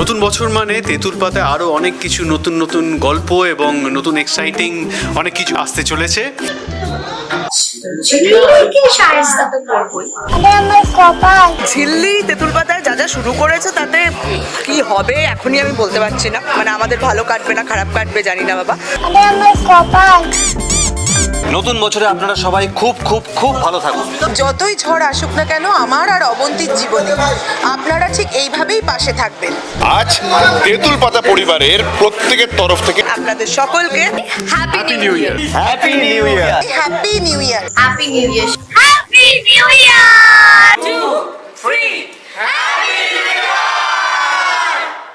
নতুন বছর মানে তেঁতুল পাতায় আরও অনেক কিছু নতুন নতুন গল্প এবং নতুন এক্সাইটিং অনেক কিছু আসতে চলেছে। ঝিল্লি তেঁতুল পাতায় যা যা শুরু করেছে তাতে কি হবে এখনই আমি বলতে পারছি না। মানে আমাদের ভালো কাটবে না খারাপ কাটবে জানি না বাবা। নতুন বছরে আপনারা সবাই খুব খুব খুব ভালো থাকুন। যতই ঝড় আসুক না কেন আমার আর অবন্তীর জীবনে আপনারা ঠিক এইভাবেই পাশে থাকবেন। আজ তেঁতুল পাতা পরিবারের প্রত্যেকের তরফ থেকে আপনাদের সকলকে happy new year. Happy new year. Happy new year. Happy new year. Happy new year. 2 3 happy new year.